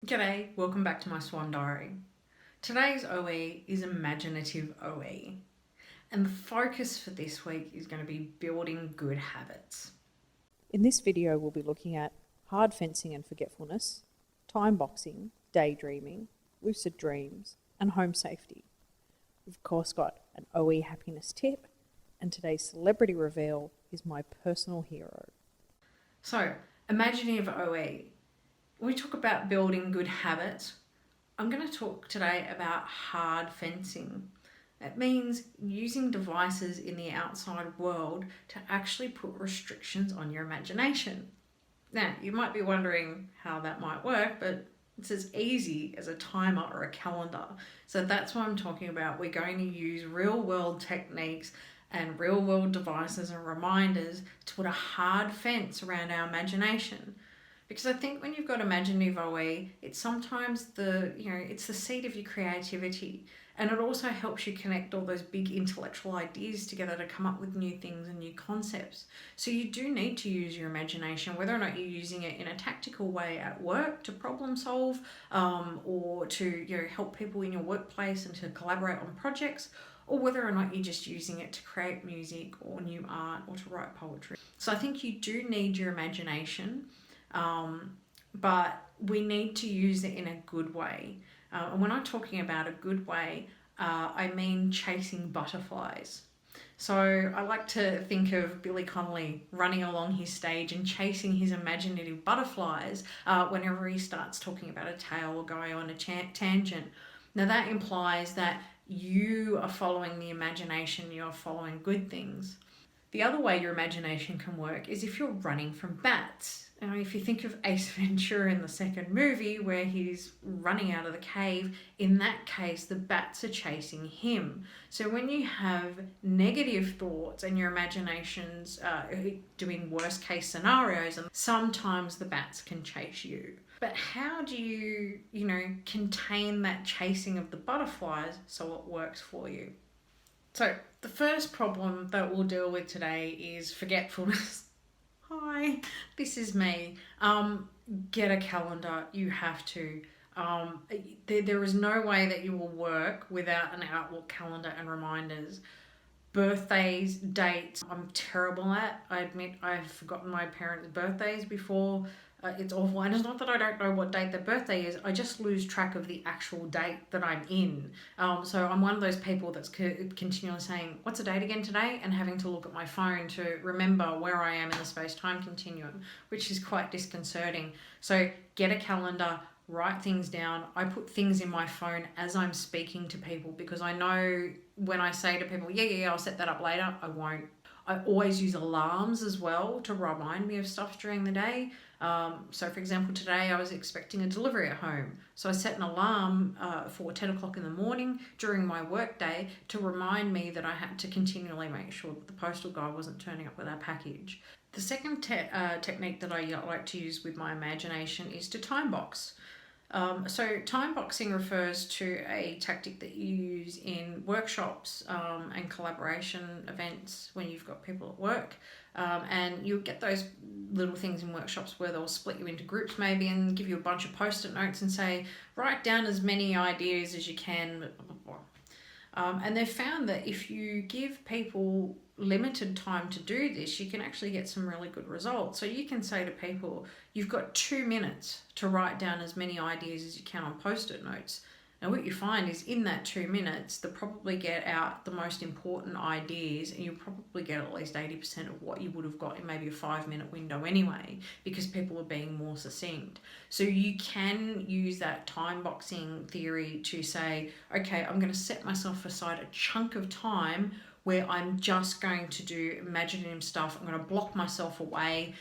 G'day, welcome back to my Swan Diary. Today's OE is imaginative OE, and the focus for this week is going to be building good habits. In this video, we'll be looking at hard fencing and forgetfulness, time boxing, daydreaming, lucid dreams, and home safety. We've of course got an OE happiness tip, and today's celebrity reveal is my personal hero. So, imaginative OE. When we talk about building good habits, I'm going to talk today about hard fencing. It means using devices in the outside world to actually put restrictions on your imagination. Now, you might be wondering how that might work, but it's as easy as a timer or a calendar. So that's what I'm talking about. We're going to use real world techniques and real world devices and reminders to put a hard fence around our imagination. Because I think when you've got imaginative OE, it's sometimes it's the seed of your creativity. And it also helps you connect all those big intellectual ideas together to come up with new things and new concepts. So you do need to use your imagination, whether or not you're using it in a tactical way at work to problem solve, or to help people in your workplace and to collaborate on projects, or whether or not you're just using it to create music or new art or to write poetry. So I think you do need your imagination. But we need to use it in a good way. And when I'm talking about a good way, I mean chasing butterflies. So I like to think of Billy Connolly running along his stage and chasing his imaginative butterflies whenever he starts talking about a tale or going on a tangent. Now that implies that you are following the imagination, you're following good things. The other way your imagination can work is if you're running from bats. Now, if you think of Ace Ventura in the second movie where he's running out of the cave, in that case, the bats are chasing him. So when you have negative thoughts and your imagination's doing worst case scenarios, and sometimes the bats can chase you. But how do you contain that chasing of the butterflies so it works for you? So the first problem that we'll deal with today is forgetfulness. Hi, this is me. Get a calendar. You have to. There is no way that you will work without an Outlook calendar and reminders. Birthdays, dates, I'm terrible at. I admit I've forgotten my parents' birthdays before. It's awful. And it's not that I don't know what date their birthday is. I just lose track of the actual date that I'm in. So I'm one of those people that's continually saying, what's the date again today? And having to look at my phone to remember where I am in the space-time continuum, which is quite disconcerting. So get a calendar, write things down. I put things in my phone as I'm speaking to people because I know when I say to people, yeah, I'll set that up later, I won't. I always use alarms as well to remind me of stuff during the day. So for example, today I was expecting a delivery at home. So I set an alarm for 10 o'clock in the morning during my work day to remind me that I had to continually make sure that the postal guy wasn't turning up with our package. The second technique that I like to use with my imagination is to time box. So time boxing refers to a tactic that you use in workshops and collaboration events when you've got people at work. And you'll get those little things in workshops where they'll split you into groups maybe and give you a bunch of post-it notes and say, write down as many ideas as you can, blah, blah, blah. And they've found that if you give people limited time to do this, you can actually get some really good results. So you can say to people, you've got 2 minutes to write down as many ideas as you can on post-it notes. And what you find is in that 2 minutes, they'll probably get out the most important ideas, and you'll probably get at least 80% of what you would have got in maybe a 5-minute window anyway, because people are being more succinct. So you can use that time boxing theory to say, okay, I'm going to set myself aside a chunk of time where I'm just going to do imaginative stuff. I'm going to block myself away,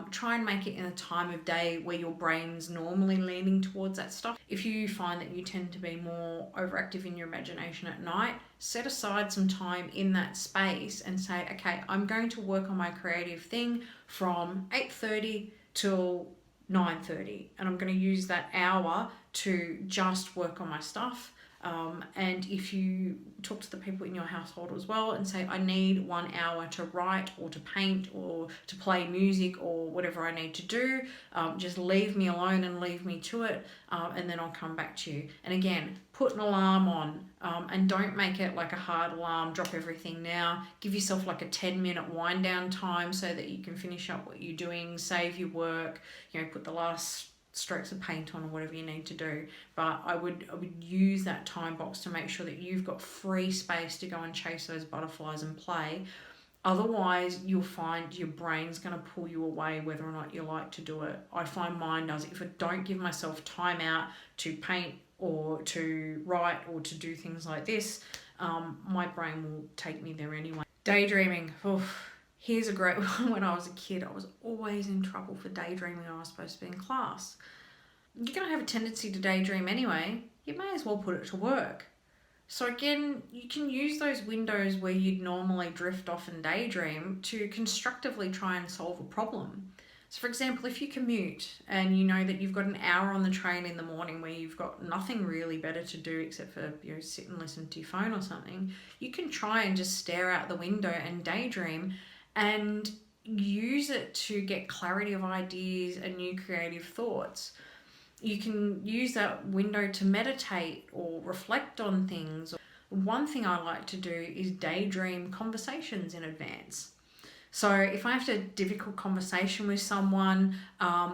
try and make it in a time of day where your brain's normally leaning towards that stuff. If you find that you tend to be more overactive in your imagination at night, set aside some time in that space and say, okay, I'm going to work on my creative thing from 8:30 till 9:30, and I'm going to use that hour to just work on my stuff. And if you talk to the people in your household as well and say, I need 1 hour to write or to paint or to play music or whatever I need to do, just leave me alone and leave me to it, and then I'll come back to you. And again, put an alarm on, and don't make it like a hard alarm, drop everything now. Give yourself like a 10-minute wind down time so that you can finish up what you're doing, save your work, put the last strokes of paint on or whatever you need to do. But I would use that time box to make sure that you've got free space to go and chase those butterflies and play. Otherwise, you'll find your brain's going to pull you away whether or not you like to do it. I find mine does. If I don't give myself time out to paint or to write or to do things like this, my brain will take me there anyway. Daydreaming. Oof. Here's a great one. When I was a kid, I was always in trouble for daydreaming. I was supposed to be in class. You're going to have a tendency to daydream anyway. You may as well put it to work. So again, you can use those windows where you'd normally drift off and daydream to constructively try and solve a problem. So for example, if you commute and you know that you've got an hour on the train in the morning where you've got nothing really better to do except for sit and listen to your phone or something, you can try and just stare out the window and daydream and use it to get clarity of ideas and new creative thoughts. You can use that window to meditate or reflect on things. One thing I like to do is daydream conversations in advance. So if I have a difficult conversation with someone,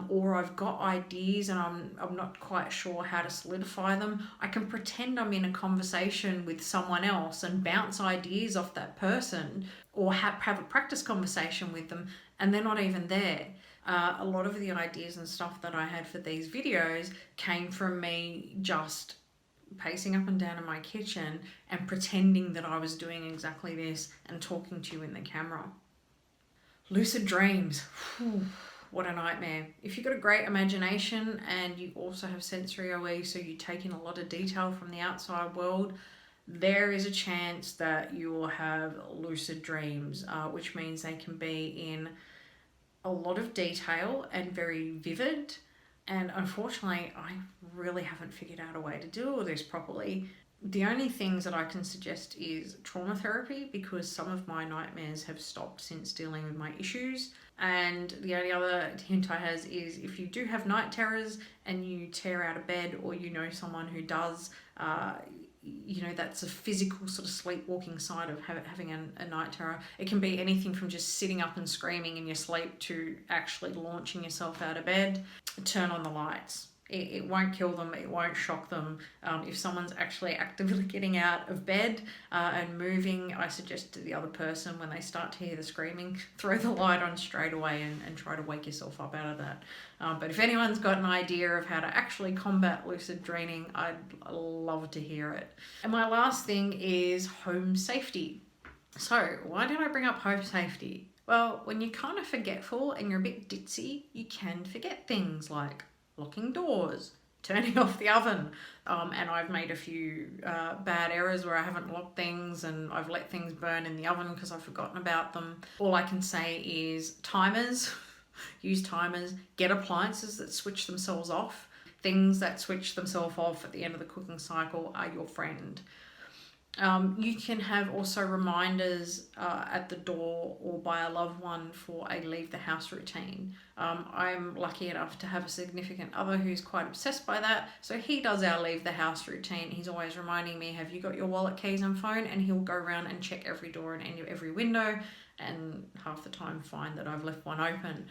or I've got ideas and I'm not quite sure how to solidify them, I can pretend I'm in a conversation with someone else and bounce ideas off that person, or have a practice conversation with them, and they're not even there. A lot of the ideas and stuff that I had for these videos came from me just pacing up and down in my kitchen and pretending that I was doing exactly this and talking to you in the camera. Lucid dreams. Whew, what a nightmare. If you've got a great imagination and you also have sensory OE, so you take in a lot of detail from the outside world, there is a chance that you will have lucid dreams, which means they can be in a lot of detail and very vivid. And unfortunately, I really haven't figured out a way to deal with this properly. The only things that I can suggest is trauma therapy, because some of my nightmares have stopped since dealing with my issues. And the only other hint I has is if you do have night terrors and you tear out of bed, or you know someone who does, that's a physical sort of sleepwalking side of having a night terror. It can be anything from just sitting up and screaming in your sleep to actually launching yourself out of bed. Turn on the lights. It won't kill them, it won't shock them. If someone's actually actively getting out of bed and moving, I suggest to the other person, when they start to hear the screaming, throw the light on straight away and try to wake yourself up out of that. But if anyone's got an idea of how to actually combat lucid dreaming, I'd love to hear it. And my last thing is home safety. So why did I bring up home safety? Well, when you're kind of forgetful and you're a bit ditzy, you can forget things like locking doors, turning off the oven. And I've made a few bad errors where I haven't locked things and I've let things burn in the oven because I've forgotten about them. All I can say is timers, use timers, get appliances that switch themselves off. Things that switch themselves off at the end of the cooking cycle are your friend. You can have also reminders at the door or by a loved one for a leave the house routine. I'm lucky enough to have a significant other who's quite obsessed by that. So he does our leave the house routine. He's always reminding me, have you got your wallet, keys and phone? And he'll go around and check every door and every window, and half the time find that I've left one open.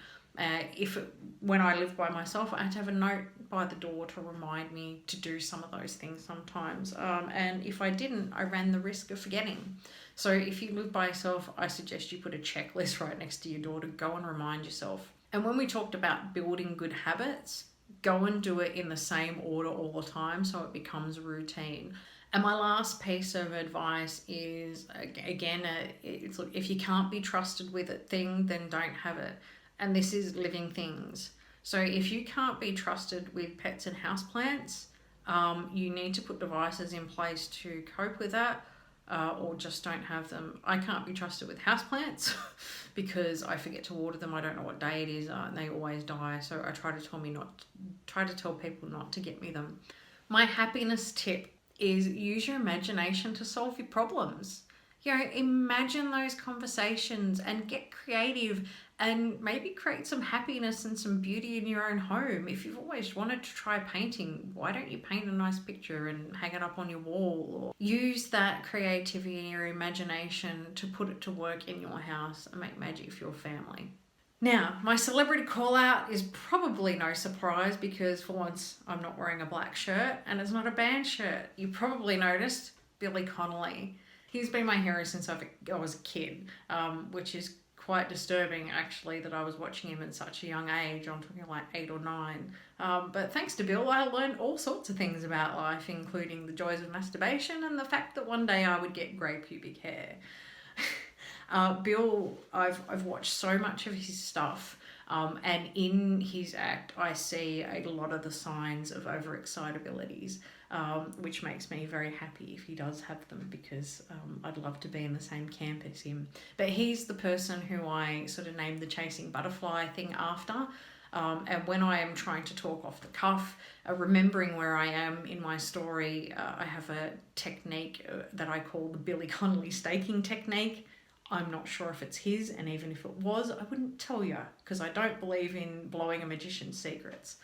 When I lived by myself, I had to have a note by the door to remind me to do some of those things sometimes. And if I didn't, I ran the risk of forgetting. So if you live by yourself, I suggest you put a checklist right next to your door to go and remind yourself. And when we talked about building good habits, go and do it in the same order all the time so it becomes a routine. And my last piece of advice is, again, it's look, if you can't be trusted with a thing, then don't have it. And this is living things. So if you can't be trusted with pets and houseplants, you need to put devices in place to cope with that, or just don't have them. I can't be trusted with houseplants because I forget to water them. I don't know what day it is, and they always die. So I try to tell people not to get me them. My happiness tip is use your imagination to solve your problems. You know, imagine those conversations and get creative and maybe create some happiness and some beauty in your own home. If you've always wanted to try painting, why don't you paint a nice picture and hang it up on your wall? Or use that creativity and your imagination to put it to work in your house and make magic for your family. Now, my celebrity call out is probably no surprise because for once I'm not wearing a black shirt and it's not a band shirt. You probably noticed Billy Connolly. He's been my hero since I was a kid, which is quite disturbing actually that I was watching him at such a young age. I'm talking like 8 or 9. But thanks to Bill, I learned all sorts of things about life, including the joys of masturbation and the fact that one day I would get grey pubic hair. Bill, I've watched so much of his stuff, and in his act, I see a lot of the signs of overexcitabilities, which makes me very happy if he does have them because I'd love to be in the same camp as him. But he's the person who I sort of named the chasing butterfly thing after. And when I am trying to talk off the cuff, remembering where I am in my story, I have a technique that I call the Billy Connolly staking technique. I'm not sure if it's his, and even if it was, I wouldn't tell you because I don't believe in blowing a magician's secrets.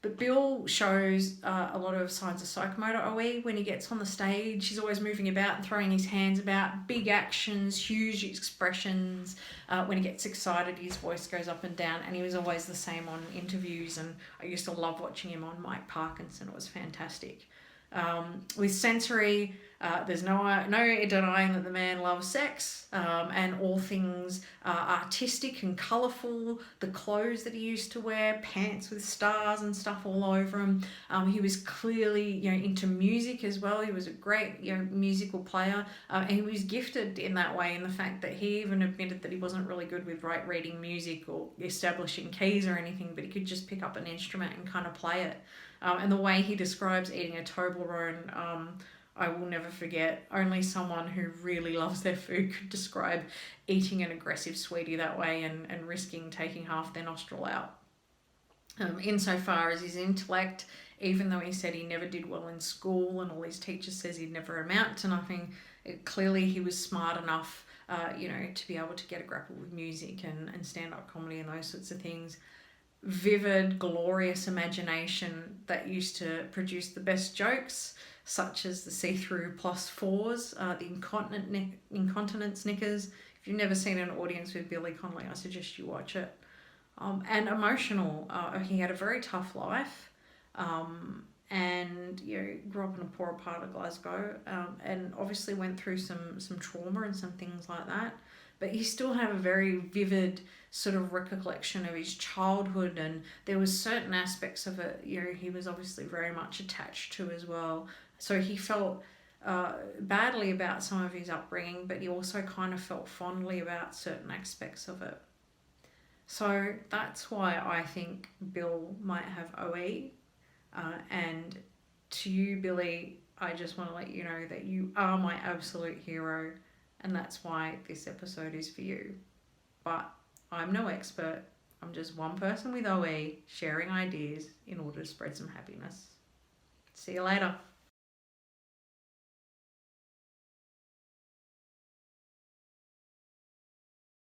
But Bill shows a lot of signs of psychomotor OE when he gets on the stage. He's always moving about and throwing his hands about, big actions, huge expressions. When he gets excited, his voice goes up and down, and he was always the same on interviews, and I used to love watching him on Mike Parkinson. It was fantastic. With sensory, there's no denying that the man loves sex, and all things artistic and colourful. The clothes that he used to wear, pants with stars and stuff all over him. He was clearly, into music as well. He was a great, musical player, and he was gifted in that way. In the fact that he even admitted that he wasn't really good with reading music or establishing keys or anything, but he could just pick up an instrument and kind of play it. And the way he describes eating a Toblerone, I will never forget. Only someone who really loves their food could describe eating an aggressive sweetie that way and risking taking half their nostril out. Insofar as his intellect, even though he said he never did well in school and all his teachers says he'd never amount to nothing, clearly he was smart enough, to be able to get a grapple with music and stand-up comedy and those sorts of things. Vivid, glorious imagination that used to produce the best jokes, such as the see-through +4s, the incontinence knickers. If you've never seen an audience with Billy Connolly, I suggest you watch it. And emotional. He had a very tough life, and grew up in a poorer part of Glasgow, and obviously went through some trauma and some things like that. But he still had a very vivid sort of recollection of his childhood, and there was certain aspects of it, he was obviously very much attached to as well. So he felt badly about some of his upbringing, but he also kind of felt fondly about certain aspects of it. So that's why I think Bill might have OE. And to you, Billy, I just want to let you know that you are my absolute hero, and that's why this episode is for you. But I'm no expert. I'm just one person with OE sharing ideas in order to spread some happiness. See you later.